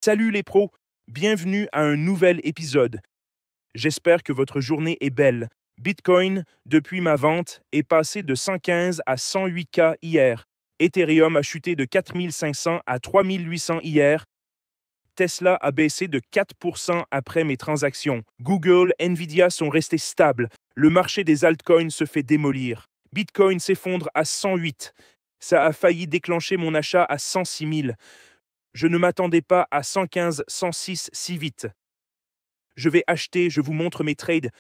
Salut les pros, bienvenue à un nouvel épisode. J'espère que votre journée est belle. Bitcoin, depuis ma vente, est passé de 115 à 108K hier. Ethereum a chuté de 4500 à 3800 hier. Tesla a baissé de 4% après mes transactions. Google, Nvidia sont restés stables. Le marché des altcoins se fait démolir. Bitcoin s'effondre à 108. Ça a failli déclencher mon achat à 106 000. Je ne m'attendais pas à 115, 106 si vite. Je vais acheter, je vous montre mes trades.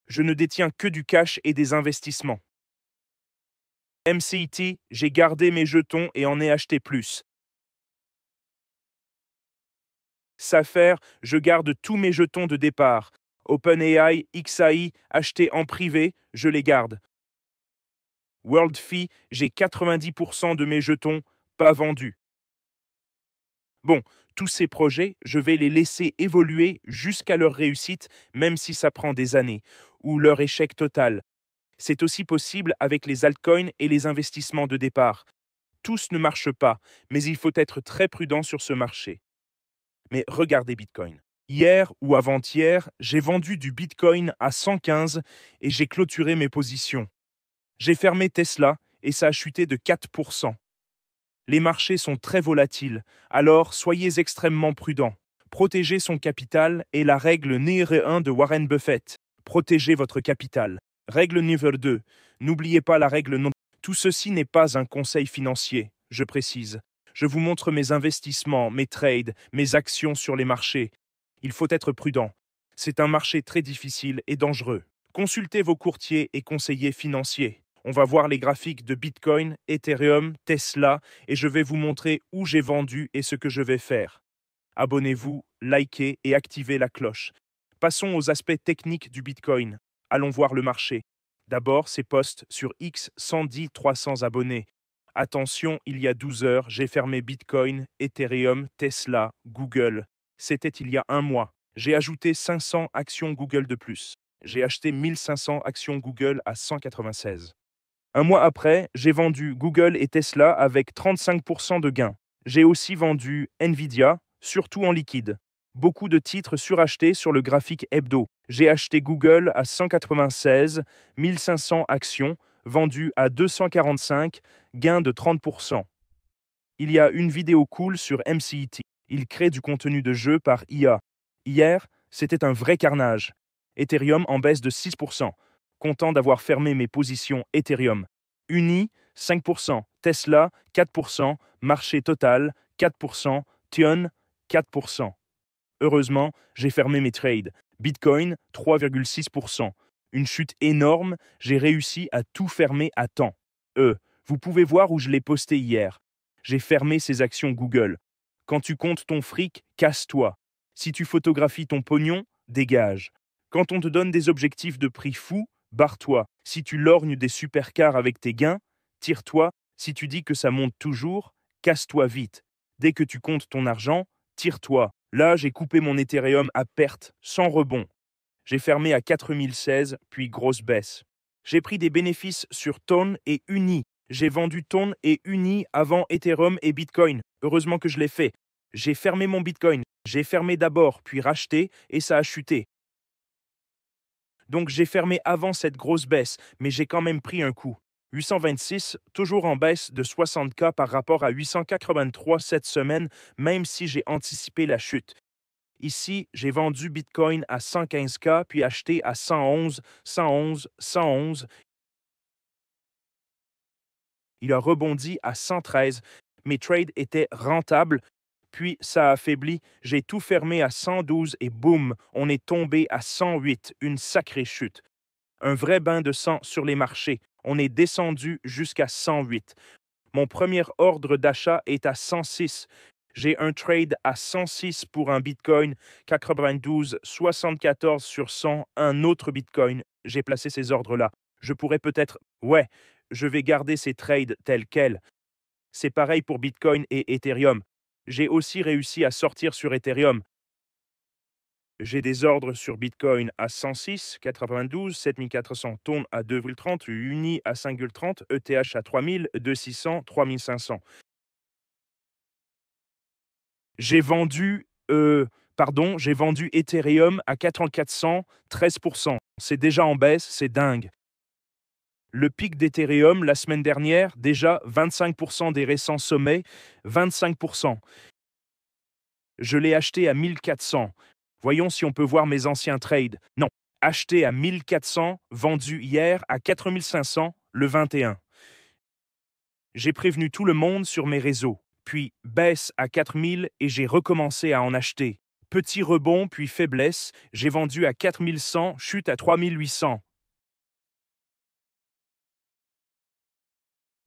Je ne détiens que du cash et des investissements. MCT, j'ai gardé mes jetons et en ai acheté plus. Safer, je garde tous mes jetons de départ. OpenAI, XAI, achetés en privé, je les garde. WorldFi, j'ai 90% de mes jetons pas vendus. Bon, tous ces projets, je vais les laisser évoluer jusqu'à leur réussite, même si ça prend des années, ou leur échec total. C'est aussi possible avec les altcoins et les investissements de départ. Tous ne marchent pas, mais il faut être très prudent sur ce marché. Mais regardez Bitcoin. Hier ou avant-hier, j'ai vendu du Bitcoin à 115 et j'ai clôturé mes positions. J'ai fermé Tesla et ça a chuté de 4%. Les marchés sont très volatiles, alors soyez extrêmement prudents. Protéger son capital est la règle numéro 1 de Warren Buffett. Protégez votre capital. Règle numéro 2. N'oubliez pas la règle non. Tout ceci n'est pas un conseil financier, je précise. Je vous montre mes investissements, mes trades, mes actions sur les marchés. Il faut être prudent. C'est un marché très difficile et dangereux. Consultez vos courtiers et conseillers financiers. On va voir les graphiques de Bitcoin, Ethereum, Tesla, et je vais vous montrer où j'ai vendu et ce que je vais faire. Abonnez-vous, likez et activez la cloche. Passons aux aspects techniques du Bitcoin. Allons voir le marché. D'abord, ces posts sur X 110 300 abonnés. Attention, il y a 12 heures, j'ai fermé Bitcoin, Ethereum, Tesla, Google. C'était il y a un mois. J'ai ajouté 500 actions Google de plus. J'ai acheté 1500 actions Google à 196. Un mois après, j'ai vendu Google et Tesla avec 35% de gains. J'ai aussi vendu Nvidia, surtout en liquide. Beaucoup de titres surachetés sur le graphique hebdo. J'ai acheté Google à 196, 1500 actions, vendues à 245, gain de 30%. Il y a une vidéo cool sur MCT. Il crée du contenu de jeu par IA. Hier, c'était un vrai carnage. Ethereum en baisse de 6%. Content d'avoir fermé mes positions Ethereum. Uni, 5%. Tesla, 4%. Marché total, 4%. Tion, 4%. Heureusement, j'ai fermé mes trades. Bitcoin, 3,6%. Une chute énorme, j'ai réussi à tout fermer à temps. Vous pouvez voir où je l'ai posté hier. J'ai fermé ces actions Google. Quand tu comptes ton fric, casse-toi. Si tu photographies ton pognon, dégage. Quand on te donne des objectifs de prix fous, barre-toi. Si tu lorgnes des supercars avec tes gains, tire-toi. Si tu dis que ça monte toujours, casse-toi vite. Dès que tu comptes ton argent, tire-toi. Là, j'ai coupé mon Ethereum à perte, sans rebond. J'ai fermé à 4016, puis grosse baisse. J'ai pris des bénéfices sur Tone et Uni. J'ai vendu Tone et Uni avant Ethereum et Bitcoin. Heureusement que je l'ai fait. J'ai fermé mon Bitcoin. J'ai fermé d'abord, puis racheté, et ça a chuté. Donc j'ai fermé avant cette grosse baisse, mais j'ai quand même pris un coup. 826, toujours en baisse de 60K par rapport à 883 cette semaine, même si j'ai anticipé la chute. Ici, j'ai vendu Bitcoin à 115K, puis acheté à 111, 111, 111. Il a rebondi à 113. Mes trades étaient rentables, puis ça a affaibli. J'ai tout fermé à 112 et boum, on est tombé à 108. Une sacrée chute. Un vrai bain de sang sur les marchés. On est descendu jusqu'à 108. Mon premier ordre d'achat est à 106. J'ai un trade à 106 pour un Bitcoin, 92, 74 sur 100, un autre Bitcoin. J'ai placé ces ordres-là. Je pourrais peut-être... Ouais, je vais garder ces trades tels quels. C'est pareil pour Bitcoin et Ethereum. J'ai aussi réussi à sortir sur Ethereum. J'ai des ordres sur Bitcoin à 106, 92, 7400 tonnes à 2,30, Uni à 5,30, ETH à 3000, 2600, 3500. J'ai vendu Pardon, j'ai vendu Ethereum à 4400, 13%. C'est déjà en baisse, c'est dingue. Le pic d'Ethereum la semaine dernière, déjà 25% des récents sommets, 25%. Je l'ai acheté à 1400. Voyons si on peut voir mes anciens trades. Non, acheté à 1400, vendu hier à 4500 le 21. J'ai prévenu tout le monde sur mes réseaux, puis baisse à 4000 et j'ai recommencé à en acheter. Petit rebond, puis faiblesse, j'ai vendu à 4100, chute à 3800.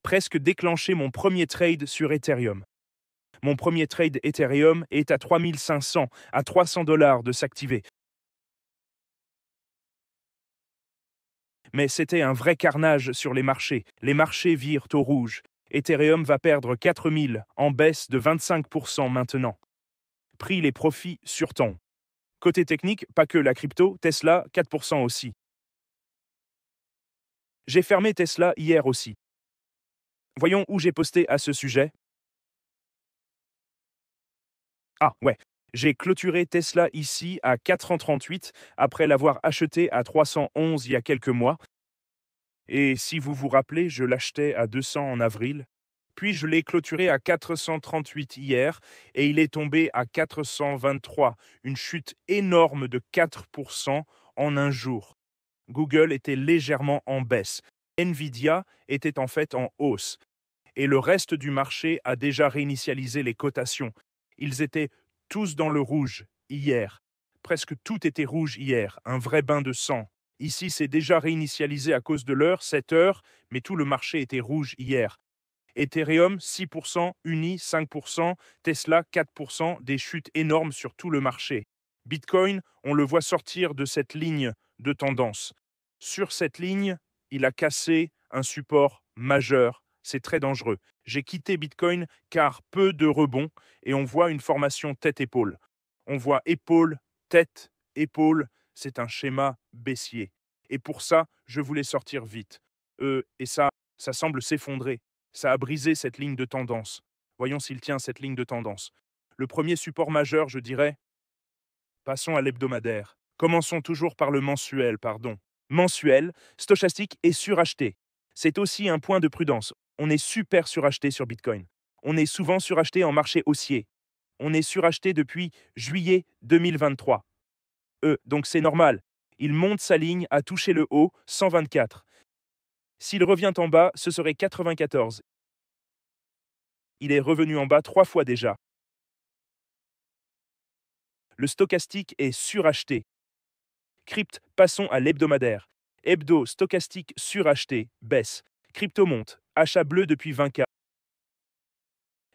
Presque déclenché mon premier trade sur Ethereum. Mon premier trade Ethereum est à 3500, à 300 dollars de s'activer. Mais c'était un vrai carnage sur les marchés. Les marchés virent au rouge. Ethereum va perdre 4000, en baisse de 25% maintenant. Pris les profits sur ton. Côté technique, pas que la crypto, Tesla, 4% aussi. J'ai fermé Tesla hier aussi. Voyons où j'ai posté à ce sujet. Ah ouais, j'ai clôturé Tesla ici à 438 après l'avoir acheté à 311 il y a quelques mois. Et si vous vous rappelez, je l'achetais à 200 en avril. Puis je l'ai clôturé à 438 hier et il est tombé à 423, une chute énorme de 4% en un jour. Google était légèrement en baisse. Nvidia était en fait en hausse. Et le reste du marché a déjà réinitialisé les cotations. Ils étaient tous dans le rouge hier. Presque tout était rouge hier, un vrai bain de sang. Ici, c'est déjà réinitialisé à cause de l'heure, 7 heures, mais tout le marché était rouge hier. Ethereum, 6%, Uni, 5%, Tesla, 4%, des chutes énormes sur tout le marché. Bitcoin, on le voit sortir de cette ligne de tendance. Sur cette ligne, il a cassé un support majeur. C'est très dangereux. J'ai quitté Bitcoin car peu de rebonds et on voit une formation tête-épaule. On voit épaule, tête, épaule. C'est un schéma baissier. Et pour ça, je voulais sortir vite. Et ça semble s'effondrer. Ça a brisé cette ligne de tendance. Voyons s'il tient cette ligne de tendance. Le premier support majeur, je dirais, passons à l'hebdomadaire. Commençons toujours par le mensuel, pardon. Mensuel, stochastique est suracheté. C'est aussi un point de prudence. On est super suracheté sur Bitcoin. On est souvent suracheté en marché haussier. On est suracheté depuis juillet 2023. Donc c'est normal. Il monte sa ligne à toucher le haut, 124. S'il revient en bas, ce serait 94. Il est revenu en bas 3 fois déjà. Le stochastique est suracheté. Crypt, passons à l'hebdomadaire. Hebdo, stochastique suracheté, baisse. Crypto monte, achat bleu depuis 20K.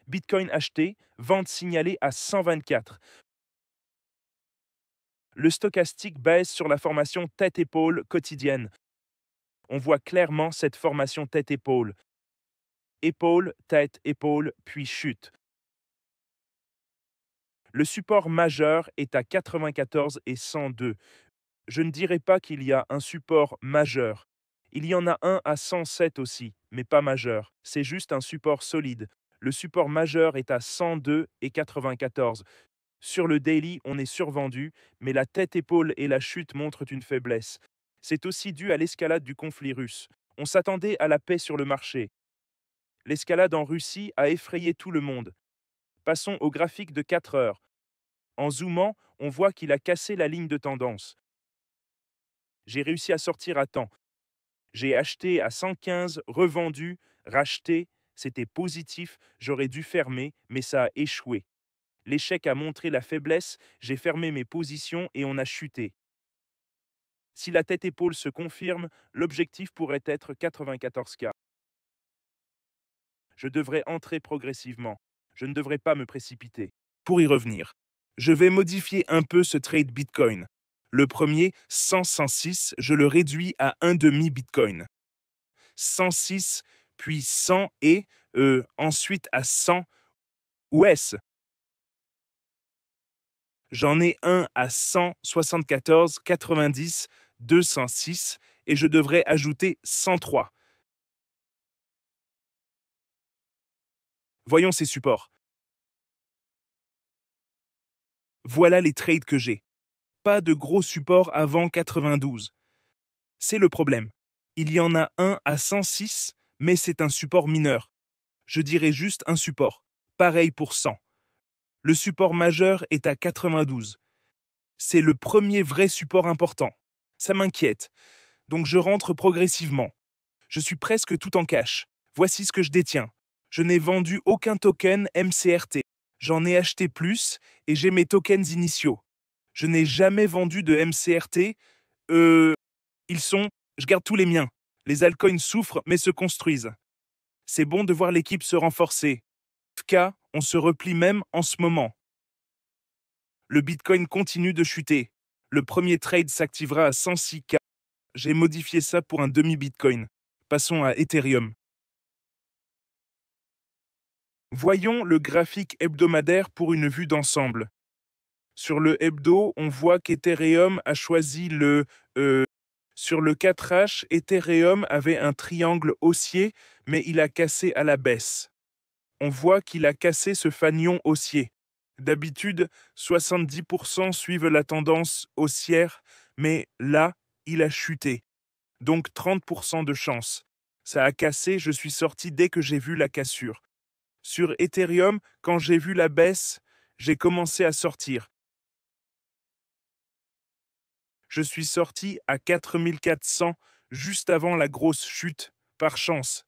Bitcoin acheté, vente signalée à 124. Le stochastique baisse sur la formation tête-épaule quotidienne. On voit clairement cette formation tête-épaule. Épaule, tête, épaule, puis chute. Le support majeur est à 94 et 102. Je ne dirais pas qu'il y a un support majeur. Il y en a un à 107 aussi, mais pas majeur. C'est juste un support solide. Le support majeur est à 102 et 94. Sur le daily, on est survendu, mais la tête-épaule et la chute montrent une faiblesse. C'est aussi dû à l'escalade du conflit russe. On s'attendait à la paix sur le marché. L'escalade en Russie a effrayé tout le monde. Passons au graphique de 4 heures. En zoomant, on voit qu'il a cassé la ligne de tendance. J'ai réussi à sortir à temps. J'ai acheté à 115, revendu, racheté. C'était positif, j'aurais dû fermer, mais ça a échoué. L'échec a montré la faiblesse, j'ai fermé mes positions et on a chuté. Si la tête-épaule se confirme, l'objectif pourrait être 94K. Je devrais entrer progressivement. Je ne devrais pas me précipiter. Pour y revenir, je vais modifier un peu ce trade Bitcoin. Le premier, 106, je le réduis à un demi Bitcoin. 106, puis 100 et ensuite à 100. Où est-ce? J'en ai un à 174, 90, 206 et je devrais ajouter 103. Voyons ces supports. Voilà les trades que j'ai. Pas de gros support avant 92. C'est le problème. Il y en a un à 106, mais c'est un support mineur. Je dirais juste un support. Pareil pour 100. Le support majeur est à 92. C'est le premier vrai support important. Ça m'inquiète. Donc je rentre progressivement. Je suis presque tout en cash. Voici ce que je détiens. Je n'ai vendu aucun token MCRT. J'en ai acheté plus et j'ai mes tokens initiaux. Je n'ai jamais vendu de MCRT. Ils sont... Je garde tous les miens. Les altcoins souffrent mais se construisent. C'est bon de voir l'équipe se renforcer. FK, on se replie même en ce moment. Le Bitcoin continue de chuter. Le premier trade s'activera à 106K. J'ai modifié ça pour un demi-Bitcoin. Passons à Ethereum. Voyons le graphique hebdomadaire pour une vue d'ensemble. Sur le hebdo, on voit qu'Ethereum a choisi sur le 4H, Ethereum avait un triangle haussier, mais il a cassé à la baisse. On voit qu'il a cassé ce fanion haussier. D'habitude, 70% suivent la tendance haussière, mais là, il a chuté. Donc 30% de chance. Ça a cassé, je suis sorti dès que j'ai vu la cassure. Sur Ethereum, quand j'ai vu la baisse, j'ai commencé à sortir. Je suis sorti à 4400 juste avant la grosse chute, par chance.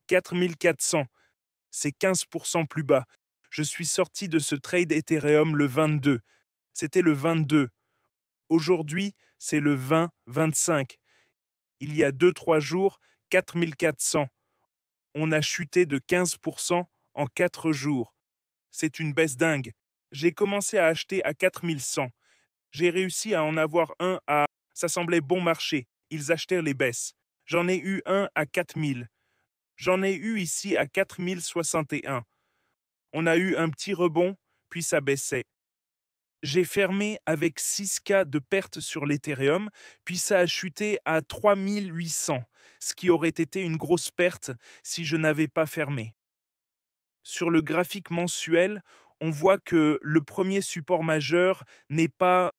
4400, c'est 15% plus bas. Je suis sorti de ce trade Ethereum le 22. C'était le 22. Aujourd'hui, c'est le 20-25. Il y a 2-3 jours, 4400. On a chuté de 15% en 4 jours. C'est une baisse dingue. J'ai commencé à acheter à 4100. J'ai réussi à en avoir un à... Ça semblait bon marché. Ils achetèrent les baisses. J'en ai eu un à 4000. J'en ai eu ici à 4061. On a eu un petit rebond, puis ça baissait. J'ai fermé avec 6K de pertes sur l'Ethereum, puis ça a chuté à 3800, ce qui aurait été une grosse perte si je n'avais pas fermé. Sur le graphique mensuel, on voit que le premier support majeur n'est pas...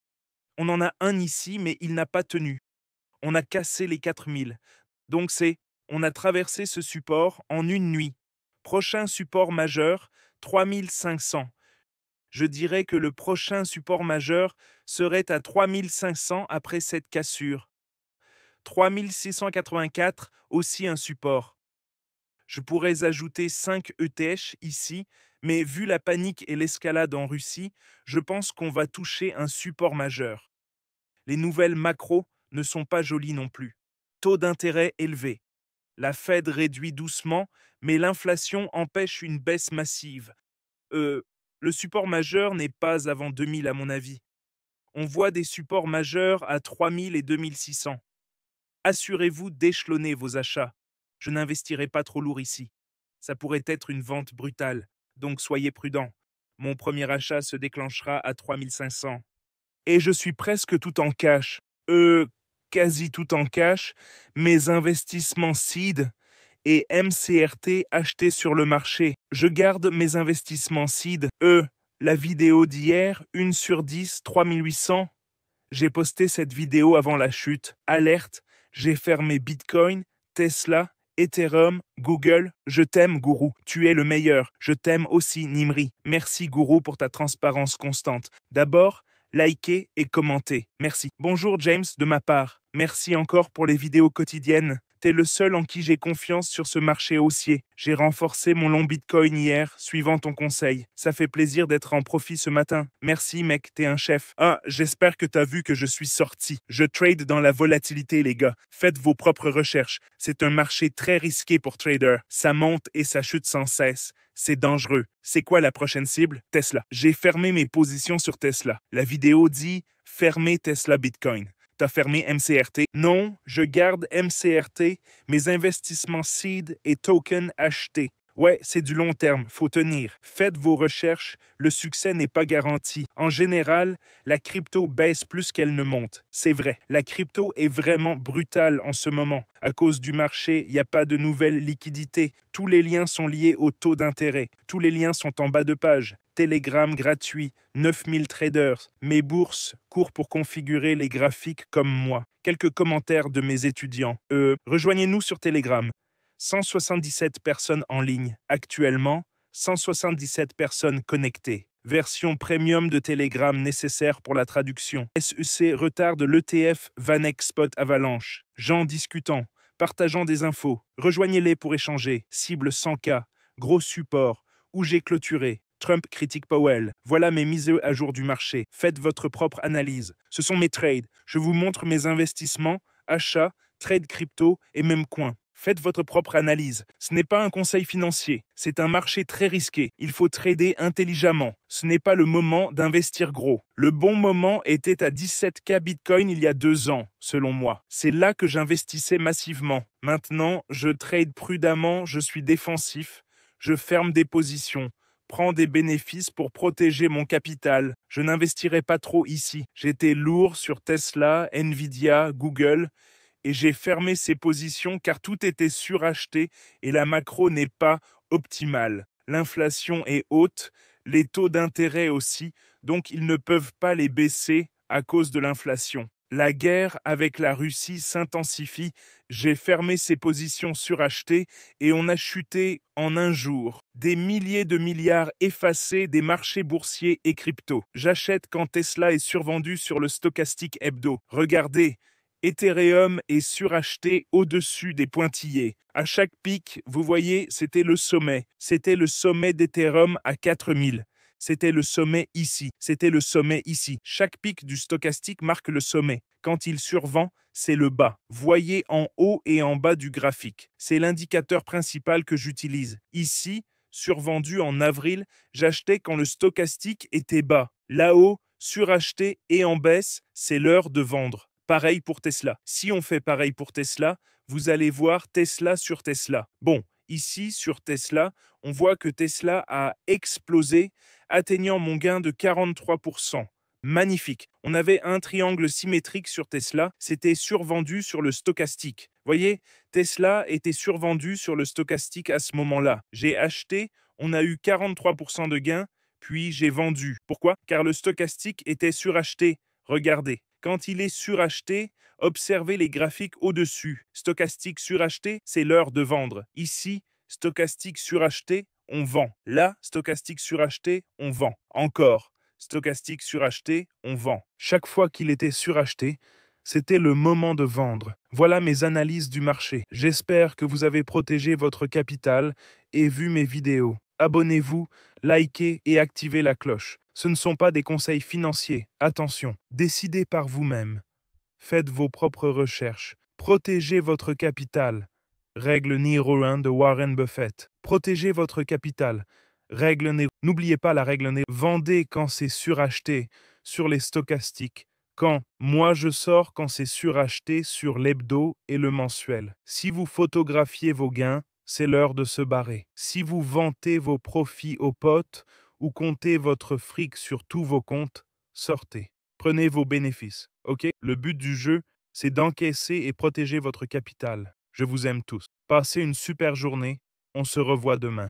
On en a un ici, mais il n'a pas tenu. On a cassé les 4000. Donc on a traversé ce support en une nuit. Prochain support majeur, 3500. Je dirais que le prochain support majeur serait à 3500 après cette cassure. 3684, aussi un support. Je pourrais ajouter 5 ETH ici, mais vu la panique et l'escalade en Russie, je pense qu'on va toucher un support majeur. Les nouvelles macros ne sont pas jolies non plus. Taux d'intérêt élevé. La Fed réduit doucement, mais l'inflation empêche une baisse massive. Le support majeur n'est pas avant 2000 à mon avis. On voit des supports majeurs à 3000 et 2600. Assurez-vous d'échelonner vos achats. Je n'investirai pas trop lourd ici. Ça pourrait être une vente brutale, donc soyez prudents. Mon premier achat se déclenchera à 3500. Et je suis presque tout en cash. Quasi tout en cash. Mes investissements seed et MCRT achetés sur le marché. Je garde mes investissements seed. La vidéo d'hier, 1 sur 10, 3800. J'ai posté cette vidéo avant la chute. Alerte, j'ai fermé Bitcoin, Tesla, Ethereum, Google. Je t'aime, Gourou. Tu es le meilleur. Je t'aime aussi, Nimri. Merci, Gourou, pour ta transparence constante. D'abord, likez et commentez. Merci. Bonjour, James, de ma part. Merci encore pour les vidéos quotidiennes. T'es le seul en qui j'ai confiance sur ce marché haussier. J'ai renforcé mon long Bitcoin hier, suivant ton conseil. Ça fait plaisir d'être en profit ce matin. Merci mec, t'es un chef. Ah, j'espère que t'as vu que je suis sorti. Je trade dans la volatilité les gars. Faites vos propres recherches. C'est un marché très risqué pour traders. Ça monte et ça chute sans cesse. C'est dangereux. C'est quoi la prochaine cible? Tesla. J'ai fermé mes positions sur Tesla. La vidéo dit « Fermez Tesla Bitcoin ». T'as fermé MCRT? Non, je garde MCRT, mes investissements seed et tokens achetés. Ouais, c'est du long terme, faut tenir. Faites vos recherches, le succès n'est pas garanti. En général, la crypto baisse plus qu'elle ne monte. C'est vrai, la crypto est vraiment brutale en ce moment. À cause du marché, il n'y a pas de nouvelles liquidités. Tous les liens sont liés au taux d'intérêt. Tous les liens sont en bas de page. Telegram gratuit, 9000 traders. Mes bourses courent pour configurer les graphiques comme moi. Quelques commentaires de mes étudiants. Rejoignez-nous sur Telegram. 177 personnes en ligne. Actuellement, 177 personnes connectées. Version premium de Telegram nécessaire pour la traduction. SEC retarde l'ETF Vanex Spot Avalanche. Gens discutant, partageant des infos. Rejoignez-les pour échanger. Cible 100K. Gros support. Où j'ai clôturé. Trump critique Powell. Voilà mes mises à jour du marché. Faites votre propre analyse. Ce sont mes trades. Je vous montre mes investissements, achats, trades crypto et même coins. Faites votre propre analyse. Ce n'est pas un conseil financier. C'est un marché très risqué. Il faut trader intelligemment. Ce n'est pas le moment d'investir gros. Le bon moment était à 17K Bitcoin il y a 2 ans, selon moi. C'est là que j'investissais massivement. Maintenant, je trade prudemment, je suis défensif. Je ferme des positions. Prends des bénéfices pour protéger mon capital. Je n'investirai pas trop ici. J'étais lourd sur Tesla, Nvidia, Google et j'ai fermé ces positions car tout était suracheté et la macro n'est pas optimale. L'inflation est haute, les taux d'intérêt aussi, donc ils ne peuvent pas les baisser à cause de l'inflation. La guerre avec la Russie s'intensifie, j'ai fermé ces positions surachetées et on a chuté en un jour. Des milliers de milliards effacés des marchés boursiers et crypto. J'achète quand Tesla est survendu sur le stochastique hebdo. Regardez, Ethereum est suracheté au-dessus des pointillés. À chaque pic, vous voyez, c'était le sommet. C'était le sommet d'Ethereum à 4000. C'était le sommet ici. C'était le sommet ici. Chaque pic du stochastique marque le sommet. Quand il survend, c'est le bas. Voyez en haut et en bas du graphique. C'est l'indicateur principal que j'utilise. Ici, survendu en avril, j'achetais quand le stochastique était bas. Là-haut, suracheté et en baisse, c'est l'heure de vendre. Pareil pour Tesla. Si on fait pareil pour Tesla, vous allez voir Tesla sur Tesla. Bon, ici, sur Tesla, on voit que Tesla a explosé, atteignant mon gain de 43%. Magnifique. On avait un triangle symétrique sur Tesla, c'était survendu sur le stochastique. Voyez, Tesla était survendu sur le stochastique à ce moment-là. J'ai acheté, on a eu 43% de gain, puis j'ai vendu. Pourquoi? Car le stochastique était suracheté. Regardez. Quand il est suracheté, observez les graphiques au-dessus. Stochastique suracheté, c'est l'heure de vendre. Ici, stochastique suracheté, on vend. Là, stochastique suracheté, on vend. Encore. Stochastique suracheté, on vend. Chaque fois qu'il était suracheté, c'était le moment de vendre. Voilà mes analyses du marché. J'espère que vous avez protégé votre capital et vu mes vidéos. Abonnez-vous, likez et activez la cloche. Ce ne sont pas des conseils financiers. Attention, décidez par vous-même. Faites vos propres recherches. Protégez votre capital. Règle numéro 1 de Warren Buffett. Protégez votre capital. N'oubliez pas la règle vendez quand c'est suracheté sur les stochastiques. Moi je sors quand c'est suracheté sur l'hebdo et le mensuel. Si vous photographiez vos gains, c'est l'heure de se barrer. Si vous vantez vos profits aux potes ou comptez votre fric sur tous vos comptes, sortez. Prenez vos bénéfices, ok? Le but du jeu, c'est d'encaisser et protéger votre capital. Je vous aime tous. Passez une super journée. On se revoit demain.